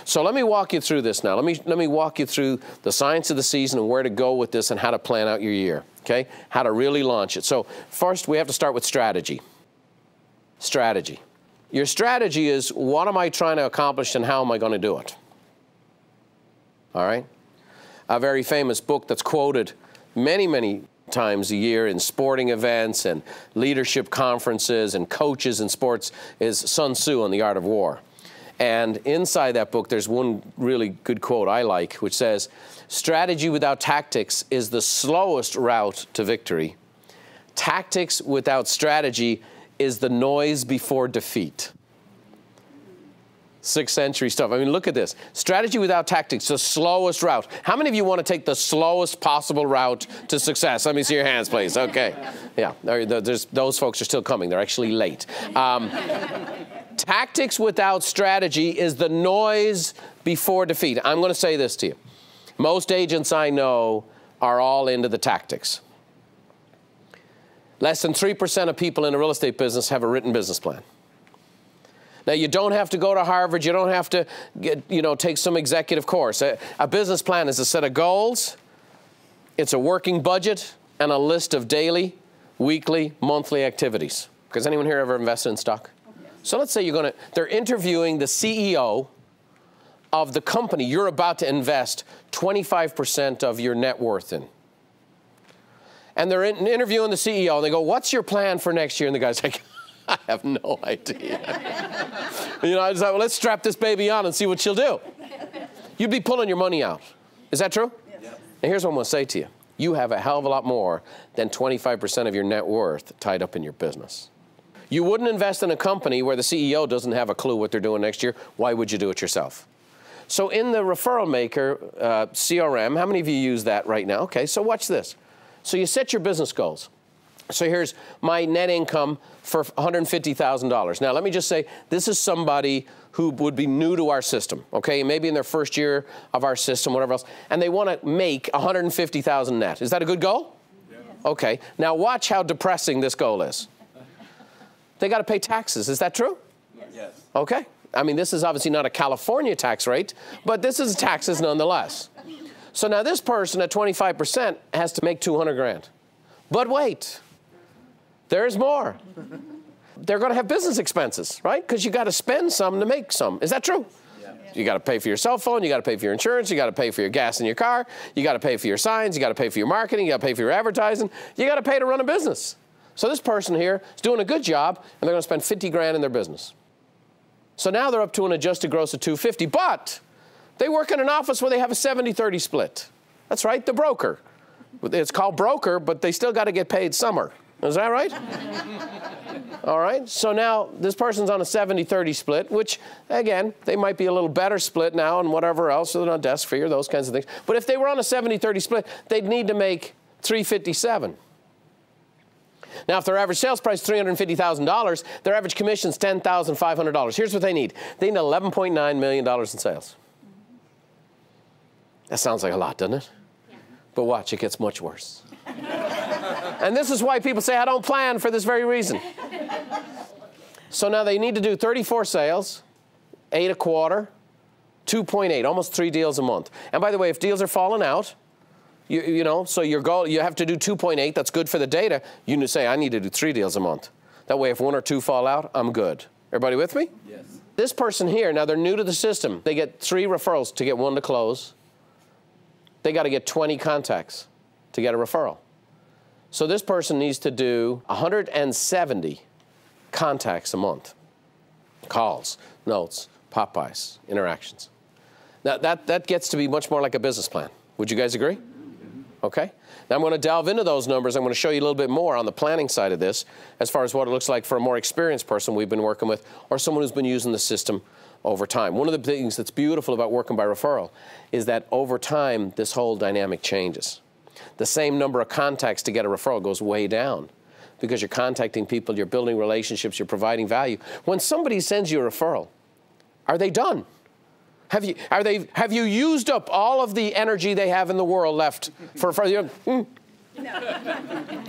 So let me walk you through this now. Let me walk you through the science of the season and where to go with this and how to plan out your year, okay? How to really launch it. So first, we have to start with strategy. Strategy. Your strategy is, what am I trying to accomplish and how am I going to do it? All right? A very famous book that's quoted many, many times a year in sporting events and leadership conferences and coaches in sports is Sun Tzu on the Art of War. And inside that book, there's one really good quote I like, which says, strategy without tactics is the slowest route to victory. Tactics without strategy is the noise before defeat. 6th century stuff. I mean, look at this. Strategy without tactics, the slowest route. How many of you want to take the slowest possible route to success? Let me see your hands, please. Okay. Yeah, those folks are still coming. They're actually late. Tactics without strategy is the noise before defeat. I'm going to say this to you. Most agents I know are all into the tactics. Less than 3% of people in the real estate business have a written business plan. Now, you don't have to go to Harvard. You don't have to take some executive course. A business plan is a set of goals. It's a working budget and a list of daily, weekly, monthly activities. Has anyone here ever invested in stock? So let's say they're interviewing the CEO of the company you're about to invest 25% of your net worth in. And they're interviewing the CEO, and they go, what's your plan for next year? And the guy's like, I have no idea. I was like, well, let's strap this baby on and see what she'll do. You'd be pulling your money out. Is that true? Yes. And here's what I'm going to say to you. You have a hell of a lot more than 25% of your net worth tied up in your business. You wouldn't invest in a company where the CEO doesn't have a clue what they're doing next year. Why would you do it yourself? So in the Referral Maker CRM, how many of you use that right now? Okay, so watch this. So you set your business goals. So here's my net income for $150,000. Now, let me just say, this is somebody who would be new to our system, okay? Maybe in their first year of our system, whatever else, and they want to make $150,000 net. Is that a good goal? Yeah. Okay. Now, watch how depressing this goal is. They got to pay taxes. Is that true? Yes. Okay. I mean, this is obviously not a California tax rate, but this is taxes nonetheless. So now this person at 25% has to make 200 grand. But wait. There's more. They're going to have business expenses, right? Because you got to spend some to make some. Is that true? Yeah. You got to pay for your cell phone. You got to pay for your insurance. You got to pay for your gas in your car. You got to pay for your signs. You got to pay for your marketing. You got to pay for your advertising. You got to pay to run a business. So this person here is doing a good job, and they're going to spend 50 grand in their business. So now they're up to an adjusted gross of 250, but they work in an office where they have a 70-30 split. That's right, the broker. It's called broker, but they still got to get paid somewhere. Is that right? All right. So now this person's on a 70-30 split, which, again, they might be a little better split now and whatever else, so they're on desk fee or those kinds of things. But if they were on a 70-30 split, they'd need to make $357,000. Now, if their average sales price is $350,000, their average commission is $10,500. Here's what they need. They need $11.9 million in sales. That sounds like a lot, doesn't it? Yeah. But watch, it gets much worse. And this is why people say, I don't plan, for this very reason. So now they need to do 34 sales, 8 a quarter, 2.8, almost 3 deals a month. And by the way, if deals are falling out, so your goal, you have to do 2.8. That's good for the data. You need to say, I need to do 3 deals a month. That way, if 1 or 2 fall out, I'm good. Everybody with me? Yes. This person here, now they're new to the system. They get 3 referrals to get 1 to close. They got to get 20 contacts to get a referral. So this person needs to do 170 contacts a month. Calls, notes, pop-bys, interactions. Now that gets to be much more like a business plan. Would you guys agree? Okay. Now I'm going to delve into those numbers. I'm going to show you a little bit more on the planning side of this as far as what it looks like for a more experienced person we've been working with or someone who's been using the system over time. One of the things that's beautiful about working by referral is that over time, this whole dynamic changes. The same number of contacts to get a referral goes way down because you're contacting people, you're building relationships, you're providing value. When somebody sends you a referral, are they done? Have you used up all of the energy they have in the world left for No.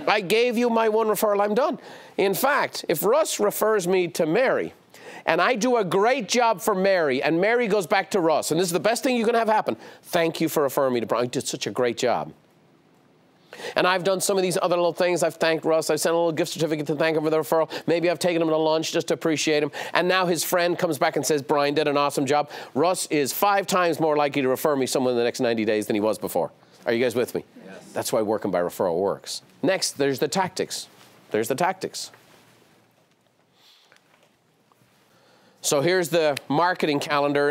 I gave you my 1 referral, I'm done. In fact, if Russ refers me to Mary, and I do a great job for Mary, and Mary goes back to Russ, and this is the best thing you can have happen. Thank you for referring me to Brian. You did such a great job. And I've done some of these other little things. I've thanked Russ. I've sent a little gift certificate to thank him for the referral. Maybe I've taken him to lunch just to appreciate him. And now his friend comes back and says, Brian did an awesome job. Russ is 5 times more likely to refer me someone in the next 90 days than he was before. Are you guys with me? Yes. That's why working by referral works. Next, there's the tactics. There's the tactics. So here's the marketing calendar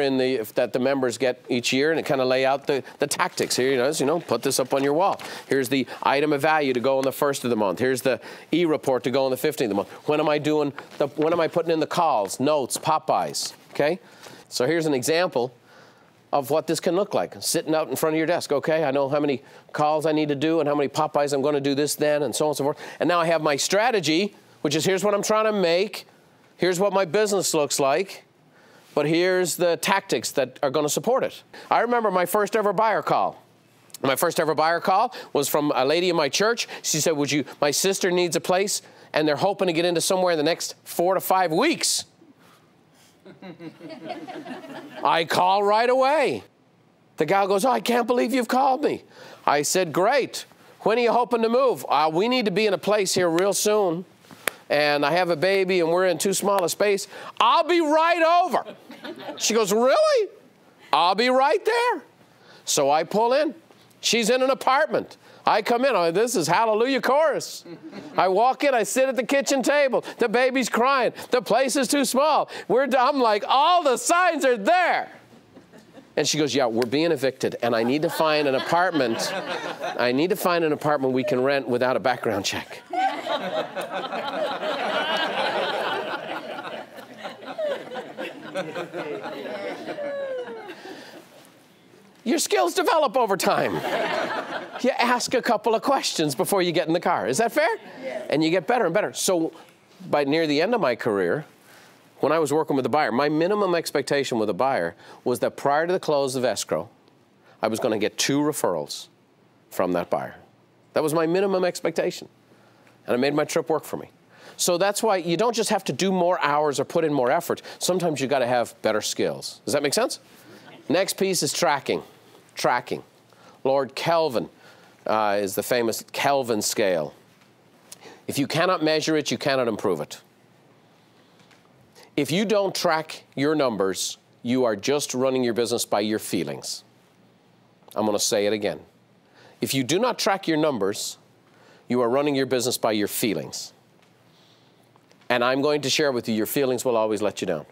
that the members get each year, and it kind of lay out the tactics. Here, put this up on your wall. Here's the item of value to go on the 1st of the month. Here's the e-report to go on the 15th of the month. When am I putting in the calls, notes, pop-bys, okay? So here's an example of what this can look like. Sitting out in front of your desk, okay? I know how many calls I need to do and how many pop-bys I'm going to do this then, and so on and so forth. And now I have my strategy, which is here's what I'm trying to make. Here's what my business looks like, but here's the tactics that are going to support it. I remember my first ever buyer call. My first ever buyer call was from a lady in my church. She said, my sister needs a place, and they're hoping to get into somewhere in the next 4 to 5 weeks. I call right away. The gal goes, I can't believe you've called me. I said, great. When are you hoping to move? We need to be in a place here real soon. And I have a baby, and we're in too small a space. I'll be right over. She goes, really? I'll be right there. So I pull in. She's in an apartment. I come in. This is Hallelujah Chorus. I walk in. I sit at the kitchen table. The baby's crying. The place is too small. I'm like, all the signs are there. And she goes, yeah, we're being evicted, and I need to find an apartment. I need to find an apartment we can rent without a background check. Your skills develop over time. You ask a couple of questions before you get in the car. Is that fair? Yeah. And you get better and better. So by near the end of my career, when I was working with a buyer, my minimum expectation with a buyer was that prior to the close of escrow, I was going to get 2 referrals from that buyer. That was my minimum expectation. And it made my trip work for me. So that's why you don't just have to do more hours or put in more effort. Sometimes you've got to have better skills. Does that make sense? Next piece is tracking. Tracking. Lord Kelvin is the famous Kelvin scale. If you cannot measure it, you cannot improve it. If you don't track your numbers, you are just running your business by your feelings. I'm going to say it again. If you do not track your numbers, you are running your business by your feelings. And I'm going to share with you, your feelings will always let you down.